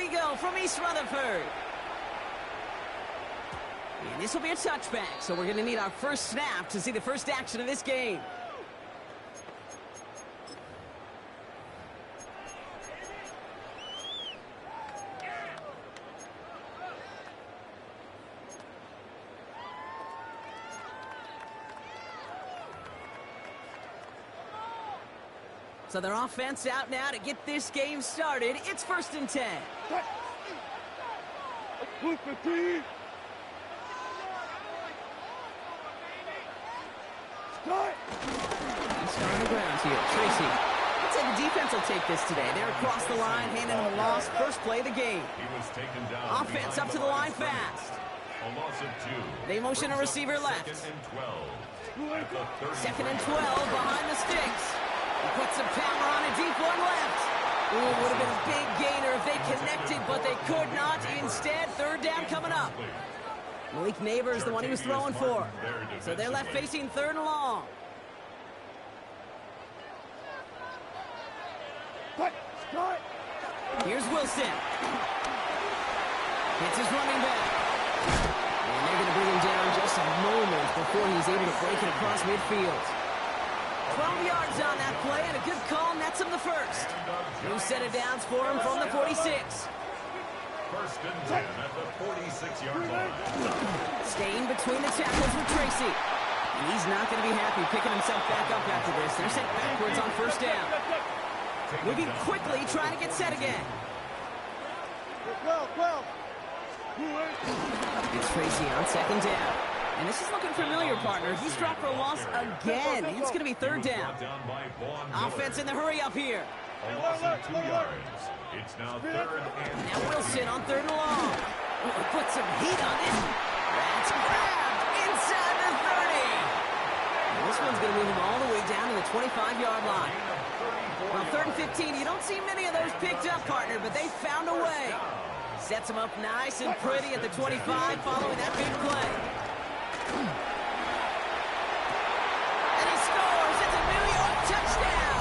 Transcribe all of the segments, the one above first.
we go from East Rutherford. And this will be a touchback, so we're going to need our first snap to see the first action of this game. So their offense out now to get this game started. It's 1st and 10. He's on the ground here. Tracy. I'd say the defense will take this today. They're across the line, handing him a loss. First play of the game. He was taken down. Offense up to the line fast. A loss of 2. They motion a receiver left. 2nd and 12. At the 2nd and 12 behind the sticks. He puts some power on a deep one left. Ooh, it would have been a big gainer if they connected, but they could not. Instead, 3rd down coming up. Malik Neighbors, the one he was throwing for. So they're left facing 3rd and long. Here's Wilson. Hits his running back. And they're going to bring him down just a moment before he's able to break it across midfield. 12 yards on that play, and a good call nets him the first. New set of downs for him from the 46. 1st and 10 at the 46-yard line. Staying between the tackles with Tracy. And he's not going to be happy picking himself back up after this. They're sent backwards on 1st down. Moving quickly, trying to get set again. It's Tracy on 2nd down. And this is looking familiar, partner. He's dropped for a loss again. It's going to be 3rd down. Offense in the hurry up here. A loss of 2 yards. It's now 3rd and now Wilson on 3rd and long. Ooh, put some heat on this. That's grabbed inside the 30. And this one's going to move him all the way down to the 25-yard line. Well, 3rd and 15, you don't see many of those picked up, partner, but they found a way. Sets him up nice and pretty at the 25 following that big play. And he scores. It's a New York touchdown.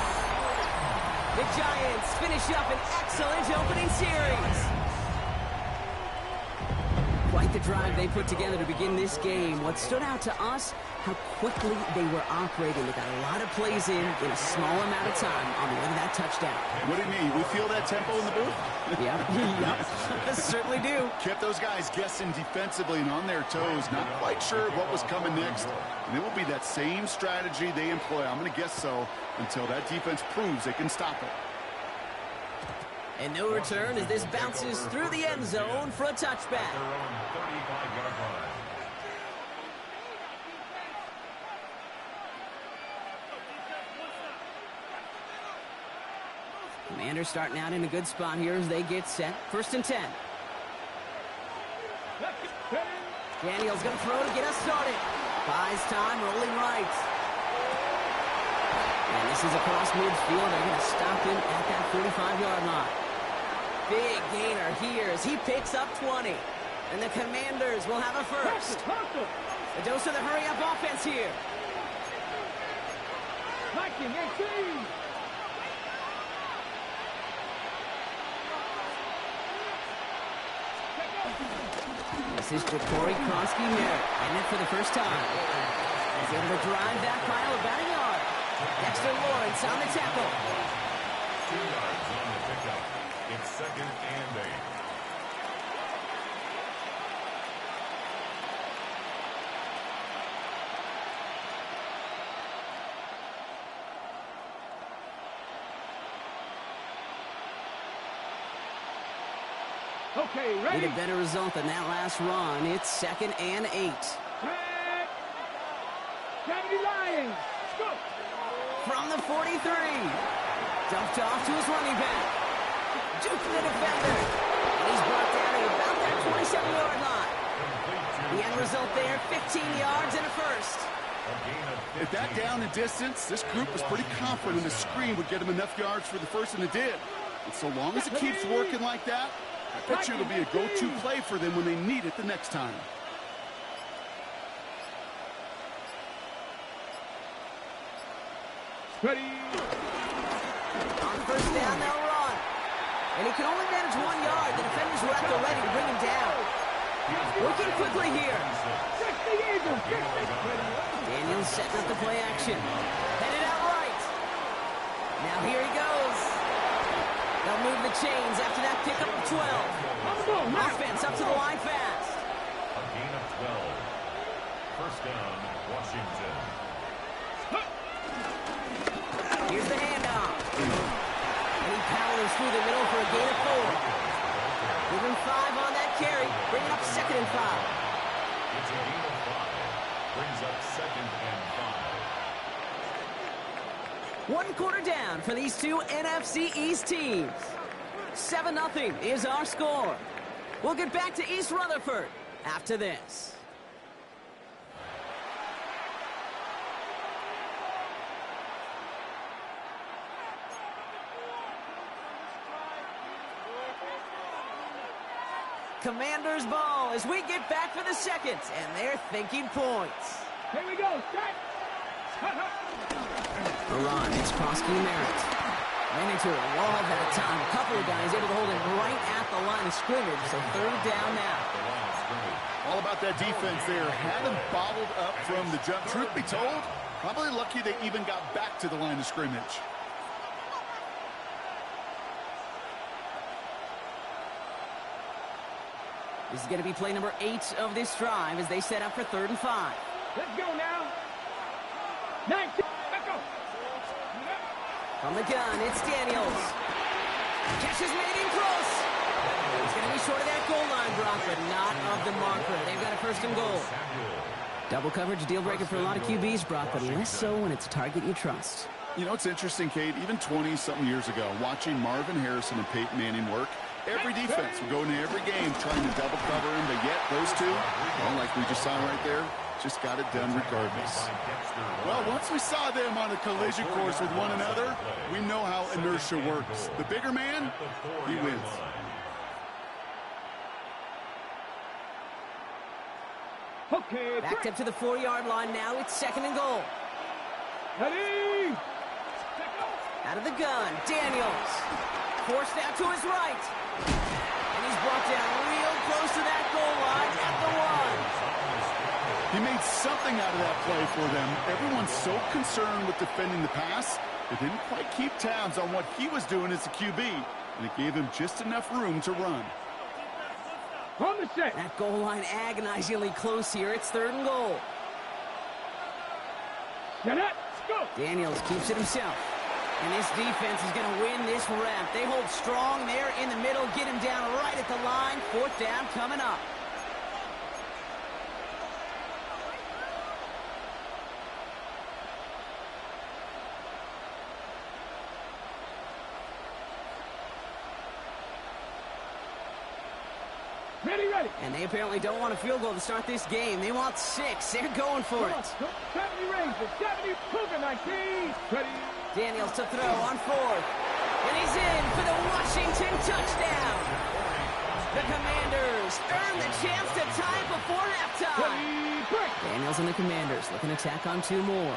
The Giants finish up an excellent opening series. Quite the drive they put together to begin this game. What stood out to us, how quickly they were operating. They got a lot of plays in a small amount of time on the way to that touchdown. What do you mean? We feel that tempo in the booth? Yeah, certainly do. Kept those guys guessing defensively and on their toes, not quite sure what was coming next. And it will be that same strategy they employ, I'm going to guess so, until that defense proves they can stop it. And no return as this bounces through the end zone for a touchback. Commanders starting out in a good spot here as they get set. 1st and 10. Daniel's going to throw to get us started. Buys time, rolling right. And this is across midfield. They're going to stop him at that 45-yard line. Big gainer here as he picks up 20. And the Commanders will have a first. A dose of the hurry-up offense here. This is Ja'Cory Kronsky-Merritt, and it for the first time. He's able to drive that pile about a yard. Dexter Lawrence on the tackle. 2 yards on the pickup. It's 2nd and 8. Okay, ready. Need a better result than that last run. It's 2nd and 8. Lions. Go. From the 43. Dumped off to his running back. Duking the defender. And he's brought down at about that 27-yard line. The end result there, 15 yards and a first. At that down and distance, this group was pretty confident the screen would get them enough yards for the first, and it did. And so long as it keeps working like that, I bet you it'll be a go-to play for them when they need it the next time. Ready. On 1st down, they'll run. And he can only manage 1 yard. The defenders were at the ready to bring him down. Working quickly here. Daniels setting up the play action. Headed out right. Now here he goes. They'll move the chains after that pickup of 12. Offense up to the line fast. A gain of 12. First down, Washington. Here's the handoff. And he powers through the middle for a gain of 4. Give him 5 on that carry. Bring it up 2nd and 5. It's a gain of 5. Brings up 2nd and 5. 1 quarter down for these two NFC East teams. 7-0 is our score. We'll get back to East Rutherford after this. Commanders ball as we get back for the second, and they're thinking points. Here we go. Iran, it's Prosky Merritt. Ran into a wall that time. A couple of guys able to hold him right at the line of scrimmage, so 3rd down now. All about that defense there. Had them bottled up from the jump. Truth be told, probably lucky they even got back to the line of scrimmage. This is going to be play number 8 of this drive as they set up for 3rd and 5. Let's go now. 19. Let's go. From the gun, it's Daniels. Catch is made in close. He's going to be short of that goal line, Brock, but not of the marker. They've got a 1st and goal. Double coverage, deal breaker for a lot of QBs, Brock, but less so when it's a target you trust. You know, it's interesting, Kate, even 20-something years ago, watching Marvin Harrison and Peyton Manning work, every defense would go into every game trying to double cover him, but yet those two, well, like we just saw right there, just got it done regardless. Well, once we saw them on a collision course with one another, we know how inertia works. The bigger man, he wins. Okay. Backed up to the 4-yard line now. It's 2nd and goal. Ready. Out of the gun, Daniels. Forced out to his right. And he's brought down real close to that goal line at the 1. He made something out of that play for them. Everyone's so concerned with defending the pass, they didn't quite keep tabs on what he was doing as a QB, and it gave him just enough room to run. On the set. That goal line agonizingly close here. It's 3rd and goal. Get it. Let's go. Daniels keeps it himself. And this defense is going to win this rep. They hold strong there in the middle, get him down right at the line. 4th down coming up. Ready. And they apparently don't want a field goal to start this game. They want 6. They're going for it. 70 range. 70. Proven 19. Ready. Daniels to throw on 4th. And he's in for the Washington touchdown. The Commanders earn the chance to tie before halftime. Daniels and the Commanders looking to tack on 2 more.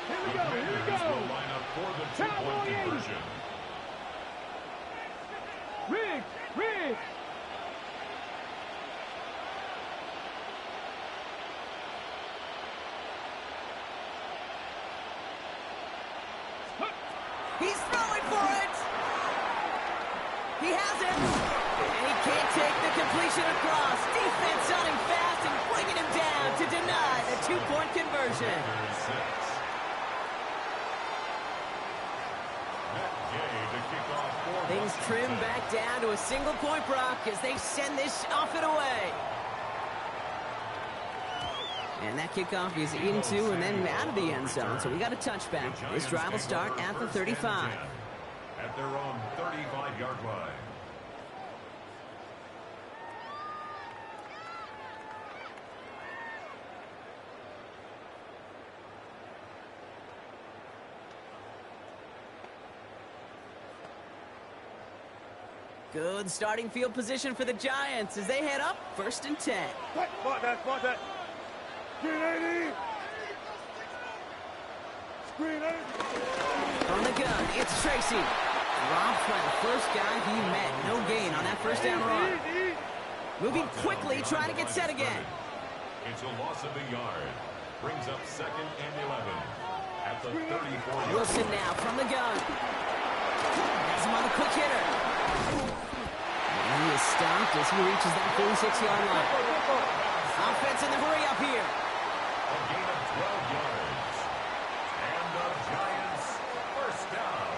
Here we go. Will line up for the 2-point conversion. Riggs. He's throwing for it. He has it. And he can't take the completion across. Defense on him fast and bringing him down to deny the 2-point conversion. Things trim back down to a single point, Brock, as they send this off and away. And that kickoff is into and then out of the end zone, so we got a touchback. This drive will start at the 35. At their own 35-yard line. Good starting field position for the Giants as they head up 1st and 10. Spot that. Screen 80. Screen 80. From the gun, it's Tracy. Dropped by the first guy he met. No gain on that first down run. Moving quickly, trying to get set again. It's a loss of a yard. Brings up 2nd and 11 at the 34-yard. Wilson now from the gun. Has him on the quick hitter. And he is stopped as he reaches that 46-yard line. Offense in the hurry up here. A gain of 12 yards. And the Giants first down.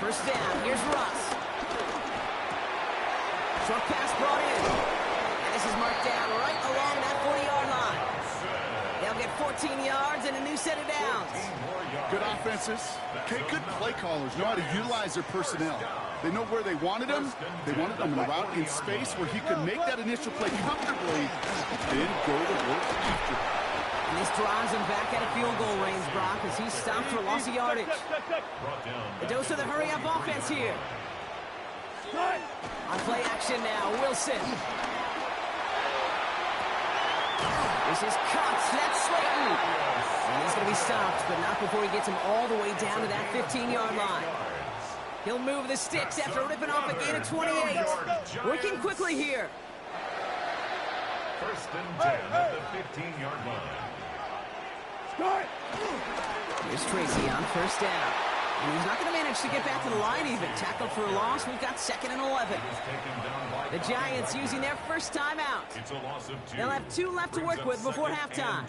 First down, here's Russ. Short pass brought in. And this is marked down right along that 40-yard line. They'll get 14 yards and a new set of downs. Good offenses. Okay, good play callers know how to utilize their personnel. They know where they wanted him. They wanted him in a route in space where he could make that initial play comfortably, then go to work after. And this drives him back at a field goal range, Brock, as he's stopped for loss of yardage. A dose of the hurry-up offense here. On play action now, Wilson. This is Cox, that's Slayton. And he's going to be stopped, but not before he gets him all the way down to that 15-yard line. He'll move the sticks after ripping off a gain of 28. Working quickly here. First and 10 at the 15-yard line. Here's Tracy on first down. And he's not going to manage to get back to the line even. Tackled for a loss. We've got 2nd and 11. The Giants using their first timeout. It's a loss of 2. They'll have 2 left to work with before halftime.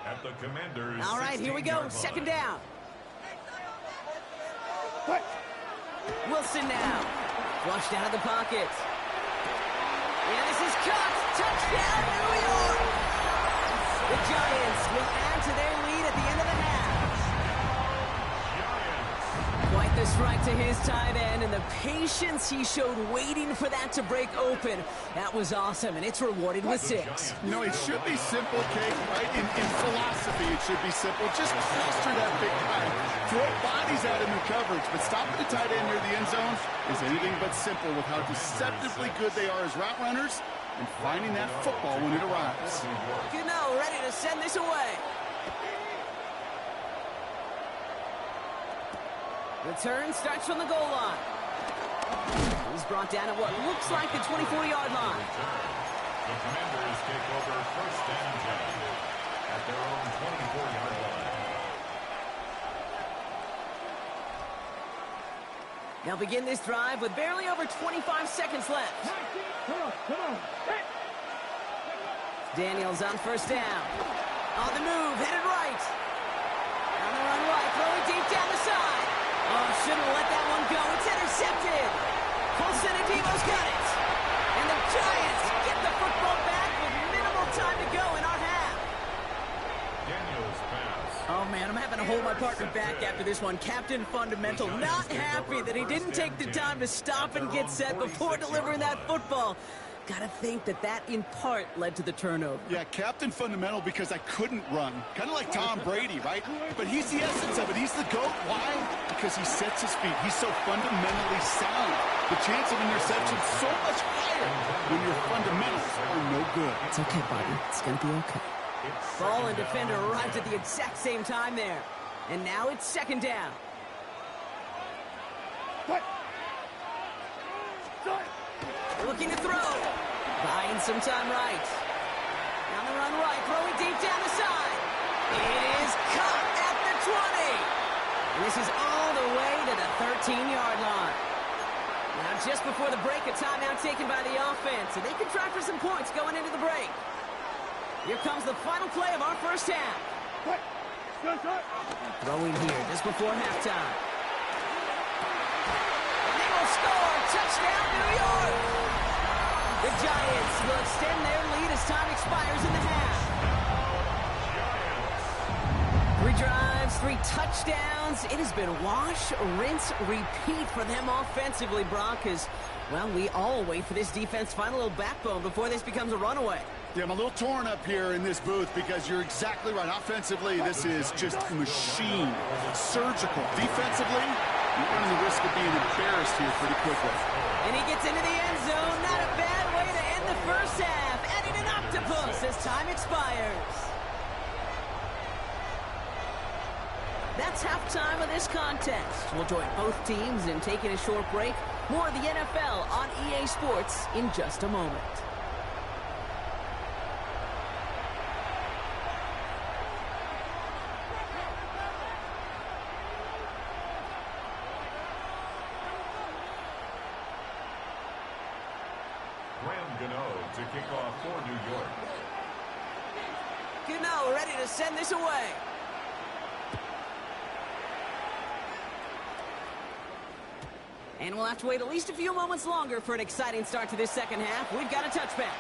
At the Commanders' All right, here we go. 2nd down. Wilson now. Flushed out of the pocket. And this is Cox. Touchdown, New York. The Giants will add to their lead at the end of the half. Quite the strike to his tight end, and the patience he showed waiting for that to break open. That was awesome, and it's rewarded with 6. You know, it should be simple, Kate, right? In philosophy, it should be simple. Just cluster that big guy. Throw bodies at him in coverage, but stopping the tight end near the end zone is anything but simple with how deceptively good they are as route runners and finding that football when it arrives. You know, ready to send this away. Return starts from the goal line. He's brought down at what looks like the 24-yard line. The Commanders take over first and 10 at their own 24-yard line. They'll begin this drive with barely over 25 seconds left. Come on. Hey. Daniels on first down. On the move, headed right. On the run right, throwing deep down the side. Oh, shouldn't have let that one go. It's intercepted. Colson and Devo's got it. And the Giants get the football back with minimal time to go in our half. Daniels pass. Oh, man, I'm having to hold my partner back after this one. Captain Fundamental not happy that he didn't take the time to stop and get set before delivering that football. Gotta think that in part led to the turnover. Yeah, Captain Fundamental because I couldn't run. Kind of like Tom Brady, right? But he's the essence of it. He's the GOAT. Why? Because he sets his feet. He's so fundamentally sound. The chance of interception is so much higher when your fundamentals are no good. It's okay, buddy. It's gonna be okay. Ball and defender arrived at the exact same time there. And now it's 2nd down. Looking to throw. Buying some time right. On the run right, throwing deep down the side. It is caught at the 20. And this is all the way to the 13-yard line. Now just before the break, a timeout taken by the offense. And they can try for some points going into the break. Here comes the final play of our first half. Throwing here just before halftime. And they will score. Touchdown, New York. The Giants will extend their lead as time expires in the half. 3 drives, 3 touchdowns. It has been wash, rinse, repeat for them offensively, Brock, as, well, we all wait for this defense to find a little backbone before this becomes a runaway. Yeah, I'm a little torn up here in this booth because you're exactly right. Offensively, this is just machine. Surgical. Defensively, you're running the risk of being embarrassed here pretty quickly. And he gets into the end zone. Not a bad way to end the first half. Adding an octopus as time expires. That's halftime of this contest. We'll join both teams in taking a short break. More of the NFL on EA Sports in just a moment. To kick off for New York. Gano ready to send this away. And we'll have to wait at least a few moments longer for an exciting start to this second half. We've got a touchback.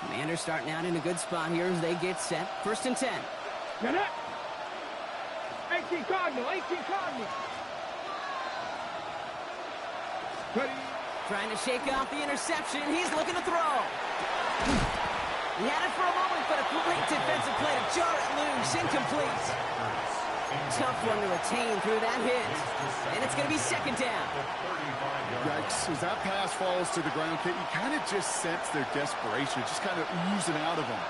Commanders starting out in a good spot here as they get set. 1st and 10. Get it. 18 Cardinal, 18 Cardinal. Trying to shake off the interception. He's looking to throw. He had it for a moment, but a great defensive play to jar it loose. Incomplete. Tough one to retain through that hit. And it's going to be 2nd down. Yikes, as that pass falls to the ground, Kate, you kind of just sense their desperation, just kind of oozing out of them.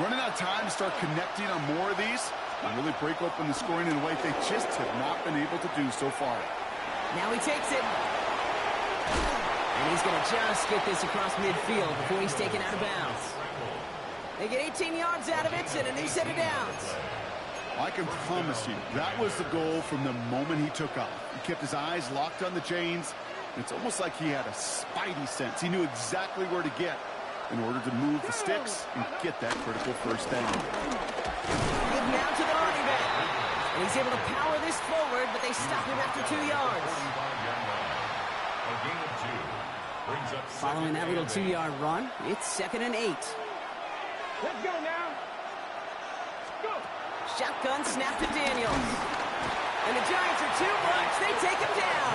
Running out of time to start connecting on more of these and really break open the scoring in a way they just have not been able to do so far. Now he takes it. And he's going to just get this across midfield before he's taken out of bounds. They get 18 yards out of it and a new set of downs. I can promise you, that was the goal from the moment he took off. He kept his eyes locked on the chains. It's almost like he had a spidey sense. He knew exactly where to get in order to move the sticks and get that critical 1st down. Now to the running back. And he's able to power this forward, but they stop him after 2 yards. Following that little 2-yard run, it's 2nd and 8. Let's go now. Go. Shotgun snap to Daniels. And the Giants are too much. They take him down.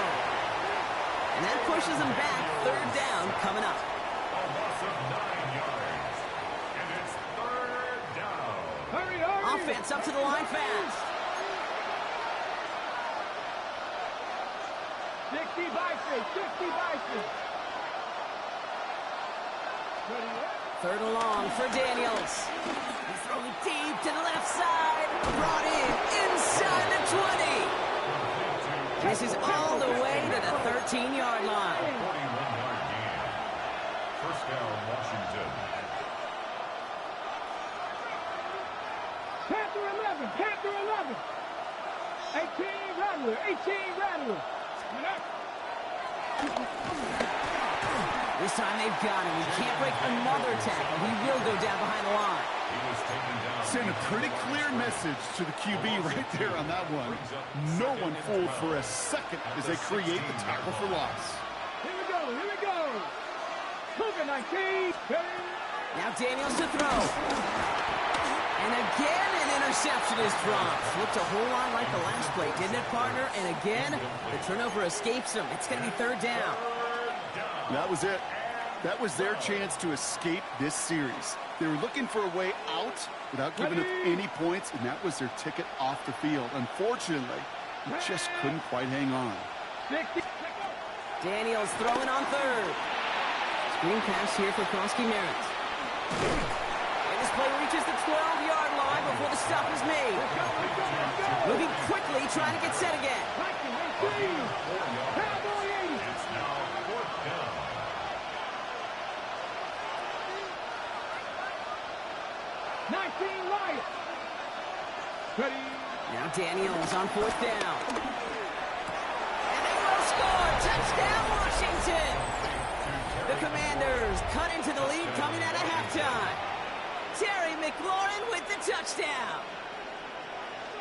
And that pushes them back. 3rd down coming up. A loss of 9 yards. And it's 3rd down. Hurry, hurry. Offense up to the line fast. 60 Bison, 60 Bison. 3rd and long for Daniels. He's throwing deep to the left side. Brought in inside the 20. And this is all the way to the 13-yard line. 41-yard gain. 1st down, Washington. Panther 11, Panther 11. 18 Rattler, 18 Rattler. This time they've got him. He can't break another tackle. He will go down behind the line. He was taken down. Send a pretty clear message to the QB right there on that one. No one fooled for a second as they create the tackle for loss. Here we go, here we go. Cougar 19. Now Daniels to throw. And again, an interception is dropped. Looked a whole lot like the last play, didn't it, partner? And again, the turnover escapes him. It's going to be 3rd down. That was it. That was their chance to escape this series. They were looking for a way out without giving up any points, and that was their ticket off the field. Unfortunately, they just couldn't quite hang on. Daniels throwing on 3rd. Screen pass here for Krosky-Merritt. And this play reaches the 12-yard line before the stop is made. Moving quickly, trying to get set again. It's now 4th down. Now Daniels on 4th down. And they will score. Touchdown, Washington. The Commanders cut into the lead coming out of halftime. Terry McLaurin with the touchdown.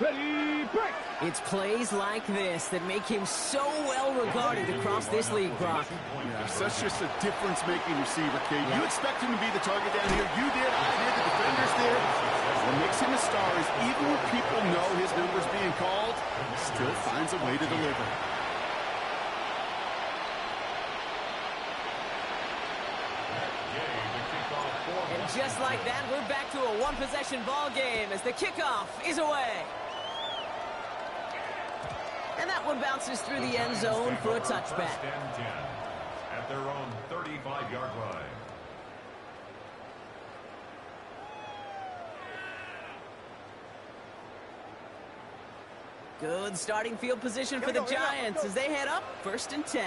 Ready, break. It's plays like this that make him so well regarded across this league, Brock. Yeah, such just a difference-making receiver, Kate. You expect him to be the target down here. You did, I did, the defenders did. What makes him a star is even when people know his number's being called, he still finds a way to deliver. And just like that, we're back to a one-possession ball game as the kickoff is away. And that one bounces through the end zone for a touchback. At their own 35-yard line. Good starting field position for the Giants as they head up 1st and 10.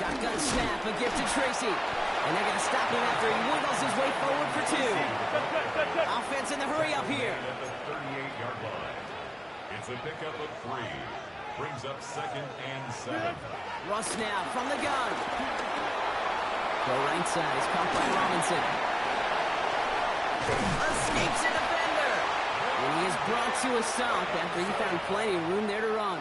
Shotgun snap, a gift to Tracy. And they're going to stop him after he wiggles his way forward for 2. Offense in the hurry up here. At the 38-yard line. It's a pickup of 3. Brings up 2nd and 7. Russ now from the gun. Go right side. He's caught by Robinson. Escapes a defender. And he is brought to a stop after he found plenty of room there to run.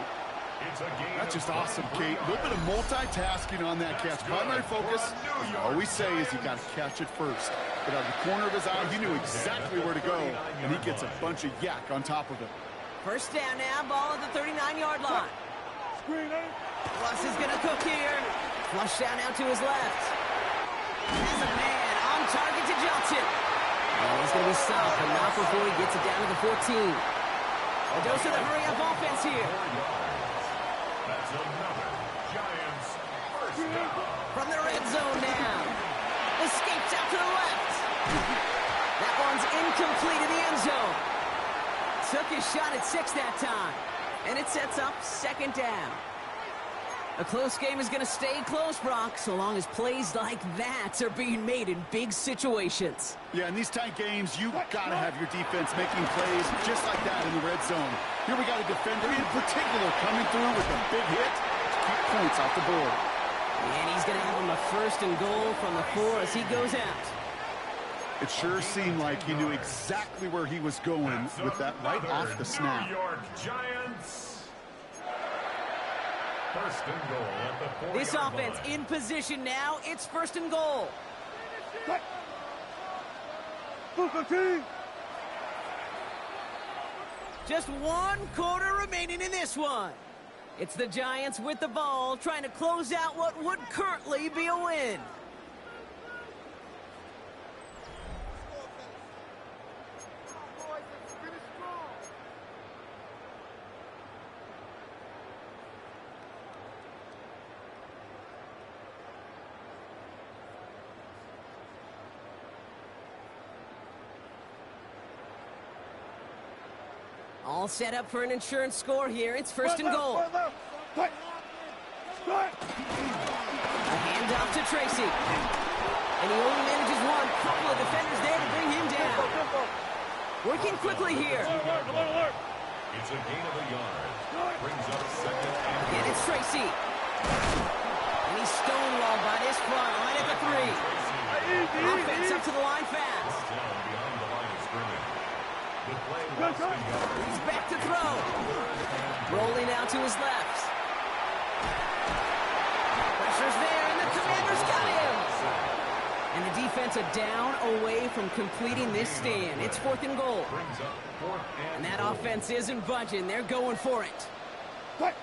That's just awesome, Kate. A little bit of multitasking on that catch. Primary focus, as you always say, is you got to catch it first. But out of the corner of his eye, he knew exactly where to go, and he gets a bunch of yak on top of it. 1st down now, ball at the 39-yard line. Russ is going to cook here. Flush down out to his left. Has a man on target to Johnson. And he's going to be stopped, but not before he gets it down to the 14. A dose of the hurry-up offense here. That's another Giants first down. From the red zone now. Escapes out to the left. That one's incomplete in the end zone. Took his shot at 6 that time. And it sets up 2nd down. A close game is going to stay close, Brock, so long as plays like that are being made in big situations. Yeah, in these tight games, you got to have your defense making plays just like that in the red zone. Here we got a defender in particular coming through with a big hit to keep points off the board. And he's going to have him a 1st and goal from the 4 as he goes out. It sure seemed like he knew exactly where he was going with that right off the snap. New York Giants. 1st and goal at the 4-yard This offense line. in position now. It's 1st and goal. Just 1 quarter remaining in this one. It's the Giants with the ball trying to close out what would currently be a win. All set up for an insurance score here. It's 1st and goal. A handoff to Tracy. And he only manages one. Couple of defenders there to bring him down. Working quickly here. It's a gain of a yard. Brings up 2nd and And it's Tracy. And he's stonewalled by this front line at the 3. Offense up to the line fast. down behind the line of scrimmage. The play He's back to throw. Rolling out to his left. Pressure's there, and the Commanders got him. And the defense a down away from completing this stand. It's 4th and goal. brings up 4th And and that goal. offense isn't budging. They're going for it. Back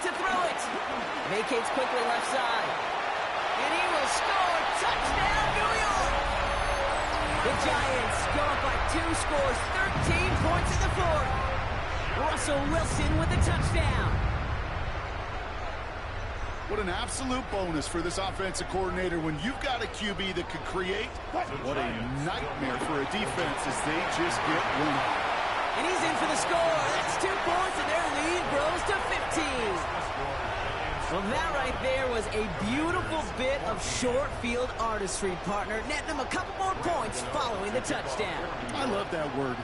to throw it. Vacates quickly left side. And he will score. Touchdown, New York. The Giants go up by 2 scores, 13 points in the 4th. Russell Wilson with the touchdown. What an absolute bonus for this offensive coordinator when you've got a QB that could create. What a nightmare for a defense as they just get one. And he's in for the score. That's 2 points, and their lead grows to 15. Well, that right there was a beautiful bit of short field artistry, partner, netting them a couple more points following the touchdown. I love that word,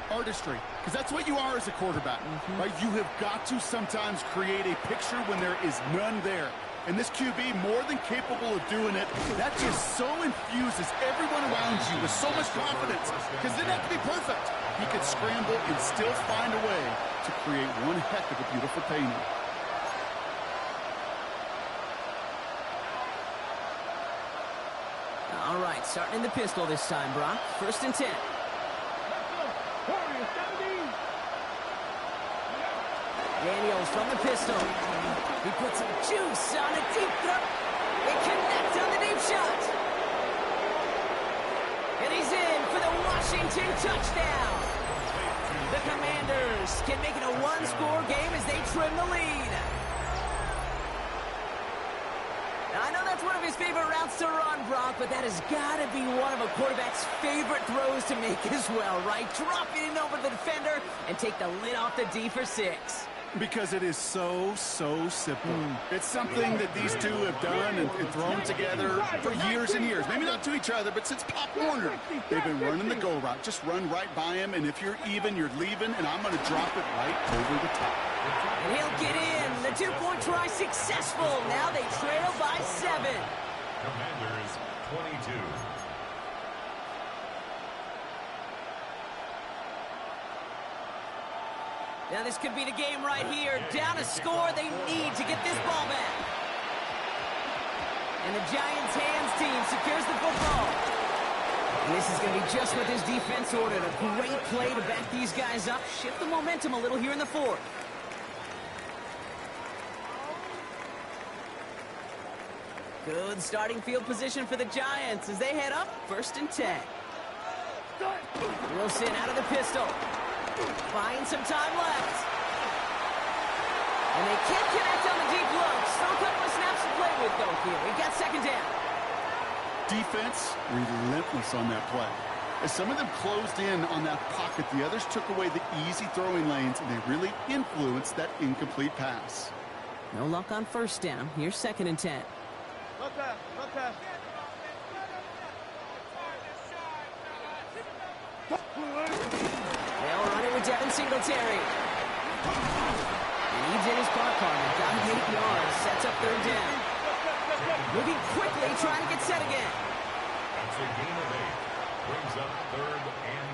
artistry, because that's what you are as a quarterback, right? You have got to sometimes create a picture when there is none there. And this QB, more than capable of doing it, that just so infuses everyone around you with so much confidence, because it didn't have to be perfect. He could scramble and still find a way to create one heck of a beautiful painting. All right, starting in the pistol this time, Brock. 1st and 10. Daniels from the pistol. He puts some juice on a deep throw. They connect on the deep shot. And he's in for the Washington touchdown. The Commanders can make it a 1-score game as they trim the lead. Now, I know that's That's one of his favorite routes to run, Brock, but that has got to be one of a quarterback's favorite throws to make as well, right? Drop it in over the defender and take the lid off the D for 6. Because it is so simple. It's something that these two have done and thrown together for years and years. Maybe not to each other, but since Pop Warner. They've been running the go route. Just run right by him, and if you're even, you're leaving, and I'm going to drop it right over the top. And he'll get in. The 2-point try successful. Now they trail by 7. Commanders 22. Now this could be the game right here. Down a score, they need to get this ball back. And the Giants' hands team secures the football. And this is going to be just what this defense ordered. A great play to back these guys up. Shift the momentum a little here in the 4th. Good starting field position for the Giants as they head up 1st and 10. Wilson out of the pistol. Buying some time left. And they can't connect on the deep look. Still a couple of snaps to play with, though, here. We've got 2nd down. Defense relentless on that play. As some of them closed in on that pocket, the others took away the easy throwing lanes, and they really influenced that incomplete pass. No luck on 1st down. Here's 2nd and 10. Look at. They'll run it with Devin Singletary. And he's in his car partner. Got him 8 yards. Sets up 3rd down. Moving quickly, trying to get set again. That's a gain of 8. Brings up 3rd and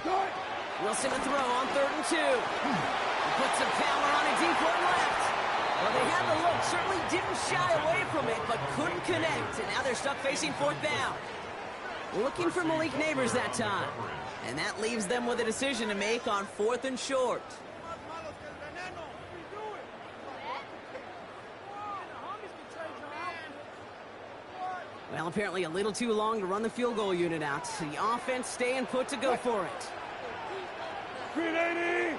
2. Wilson to throw on 3rd and 2. He puts some power on a deep one left. Well, they had the look. Certainly didn't shy away from it, but couldn't connect. And now they're stuck facing 4th down. Looking for Malik Neighbors that time. And that leaves them with a decision to make on 4th and short. Well, apparently a little too long to run the field goal unit out. The offense staying put to go for it. 380!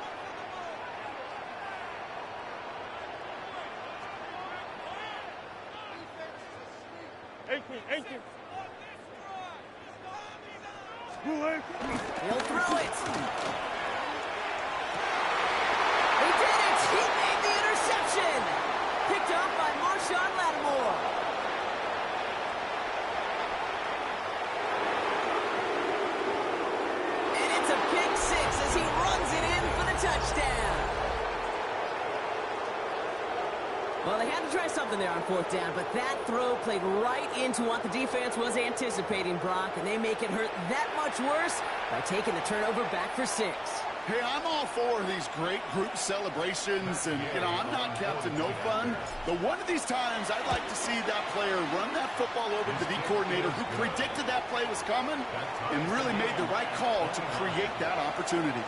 He'll throw it. He did it. He made the interception. Picked up by Marshawn Lattimore. And it's a pick 6 as he runs it in for the touchdown. Well, they had to try something there on 4th down, but that throw played right into what the defense was anticipating, Brock, and they make it hurt that much worse by taking the turnover back for 6. Hey, I'm all for these great group celebrations, and, I'm not Captain No Fun, but one of these times I'd like to see that player run that football over to the coordinator who predicted that play was coming and really made the right call to create that opportunity.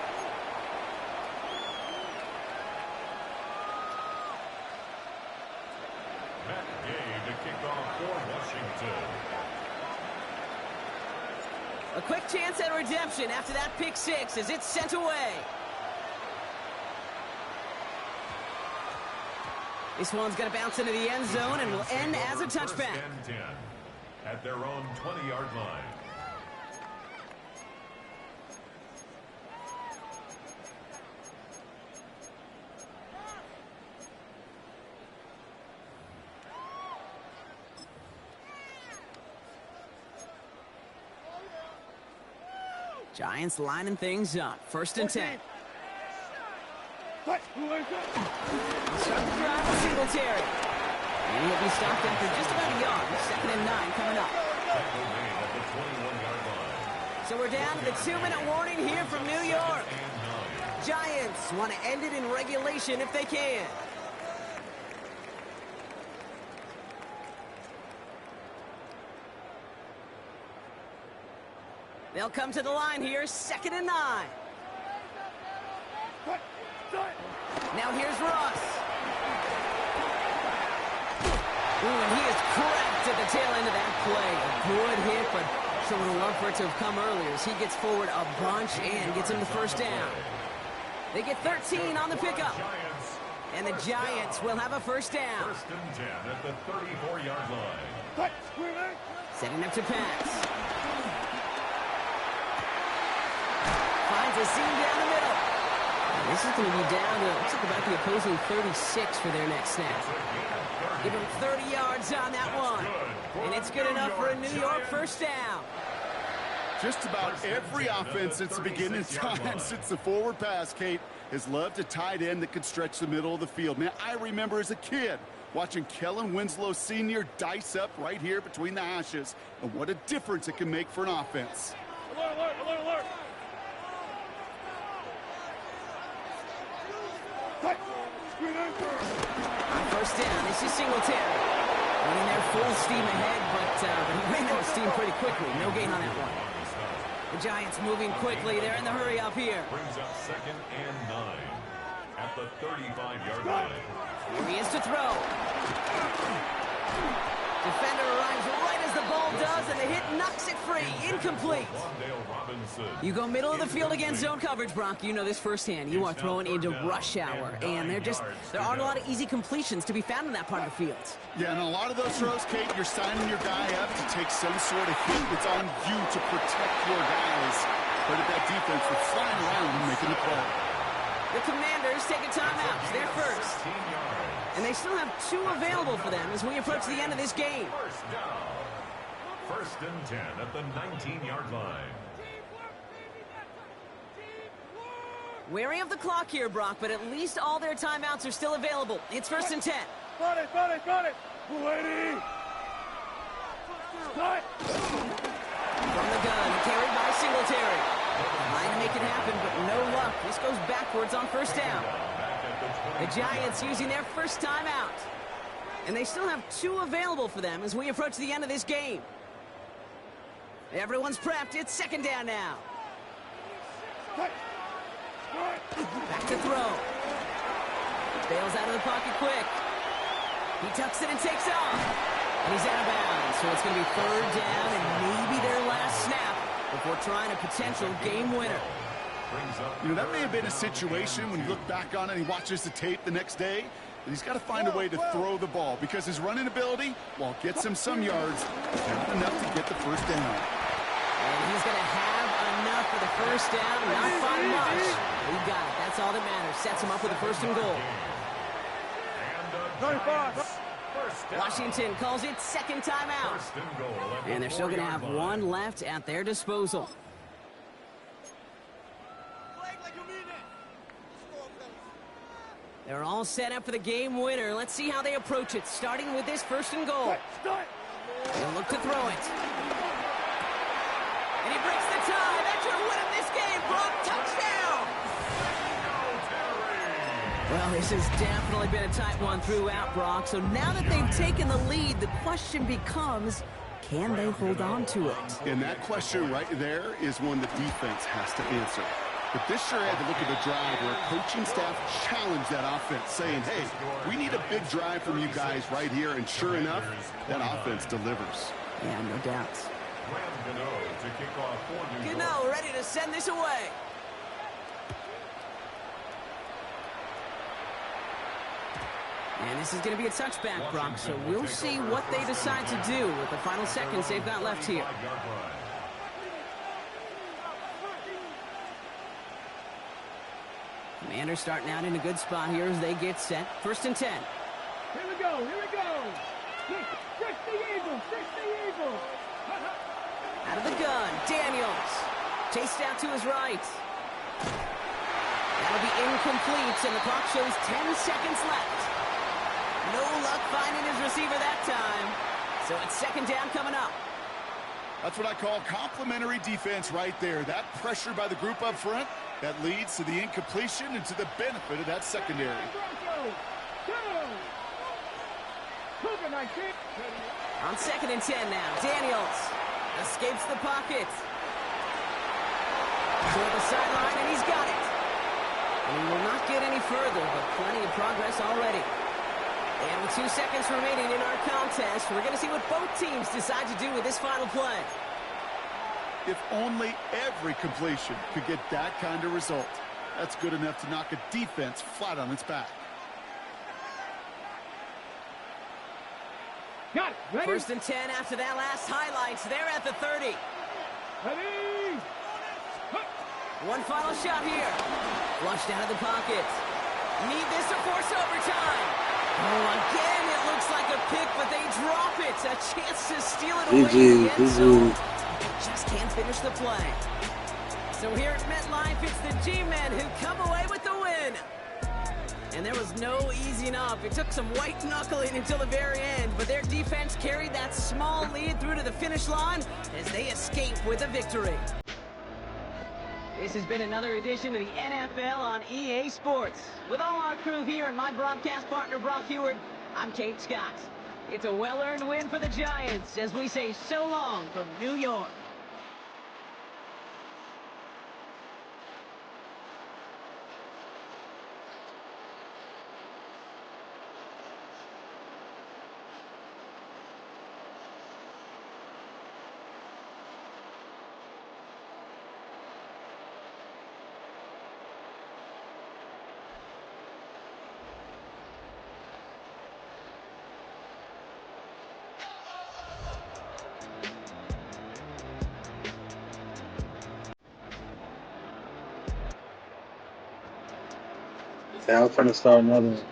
A quick chance at redemption after that pick 6 as it's sent away. This one's going to bounce into the end zone and will end as a touchback. 10 at their own 20-yard line. Giants lining things up. 1st and 10. Start the drive with Singletary. And he'll be stopped after just about a yard. 2nd and 9 coming up. So we're down to the 2-minute warning here from New York. Giants want to end it in regulation if they can. They'll come to the line here, 2nd and 9. Now here's Ross. Ooh, and he is cracked at the tail end of that play. A good hit, but sure would have loved for it to have come earlier as he gets forward a bunch and gets him the 1st down. They get 13 on the pickup. Giants And the Giants will have a first down. First and 10 at the 34-yard line. Setting up to pass. Finds a seam down the middle. And this is going to be down to, looks like about the opposing 36 for their next snap. Give them 30 yards on that one. And it's good enough for a New York first down. Just about every offense since the beginning of time, since the forward pass, Kate, has loved a tight end that could stretch the middle of the field. Man, I remember as a kid watching Kellen Winslow Sr. dice up right here between the hashes, and what a difference it can make for an offense. Alert, alert, alert, alert. On first down, this is Singletary. Running their full steam ahead, but he ran out of steam pretty quickly. No gain on that one. The Giants moving quickly. They're in the hurry up here. Brings up 2nd and 9 at the 35-yard line. Here he is to throw. Defender arrives right as the ball does, and the hit knocks it free. Incomplete. You go middle of the field against zone coverage, Brock. You know this firsthand. You are throwing into rush hour, and there aren't a lot of easy completions to be found in that part of the field. Yeah, and a lot of those throws, Kate, you're signing your guy up to take some sort of hit. It's on you to protect your guys. But at that defense, we're flying around and making the play. The Commanders take a timeout. They're first. And they still have 2 available for them as we approach the end of this game. First down. First and 10 at the 19-yard line. Wary of the clock here, Brock, but at least all their timeouts are still available. It's first and 10. Got it, got it, got it. 280. Cut. From the gun, carried by Singletary. Trying to make it happen, but no luck. This goes backwards on first down. The Giants using their first timeout. And they still have 2 available for them as we approach the end of this game. Everyone's prepped. It's second down now. Back to throw. Bails out of the pocket quick. He tucks it and takes off. And he's out of bounds. So it's going to be third down and maybe their last snap before trying a potential game winner. You know, that may have been a situation when you look back on it and he watches the tape the next day, that he's got to find a way to throw the ball because his running ability, while it gets him some yards, is not enough to get the first down. And he's going to have enough for the first down, not by much. He got it. That's all that matters. Sets him up with a first and goal. 35. Washington calls it second timeout. And they're still going to have 1 left at their disposal. They're all set up for the game winner. Let's see how they approach it, starting with this first and goal. They'll look to throw it. And he breaks the tie. That should win him this game. Brock, touchdown! Well, this has definitely been a tight one throughout, Brock. So now that they've taken the lead, the question becomes, can they hold on to it? And that question right there is one the defense has to answer. But this sure had to look at the drive where coaching staff challenged that offense, saying, hey, we need a big drive from you guys right here. And sure enough, that offense delivers. Yeah, no doubt. Gano ready to send this away. And this is going to be a touchback, Brock, so we'll see what they decide to do with the final seconds they've got left here. Commanders starting out in a good spot here as they get set. First and 10. Here we go, here we go. Fix the Eagles, fix the Eagles. Out of the gun, Daniels. Chased out to his right. That'll be incomplete, and the clock shows 10 seconds left. No luck finding his receiver that time. So it's second down coming up. That's what I call complimentary defense right there. That pressure by the group up front, that leads to the incompletion and to the benefit of that secondary. On second and 10 now, Daniels escapes the pocket. Toward the sideline, and he's got it. And he will not get any further, but plenty of progress already. And with 2 seconds remaining in our contest, we're going to see what both teams decide to do with this final play. If only every completion could get that kind of result. That's good enough to knock a defense flat on its back. Got it. Ready? First and 10 after that last highlights. They're at the 30. Ready? One final shot here. Flushed out of the pocket. Need this to force overtime. Oh, again, it looks like a pick, but they drop it. A chance to steal it away in the end zone. They just can't finish the play. So here at MetLife, it's the G-Men who come away with the win. And there was no easing up. It took some white knuckling until the very end, but their defense carried that small lead through to the finish line as they escape with a victory. This has been another edition of the NFL on EA Sports. With all our crew here and my broadcast partner, Brock Heward, I'm Kate Scott. It's a well-earned win for the Giants as we say so long from New York. Yeah, I'm trying to start another one.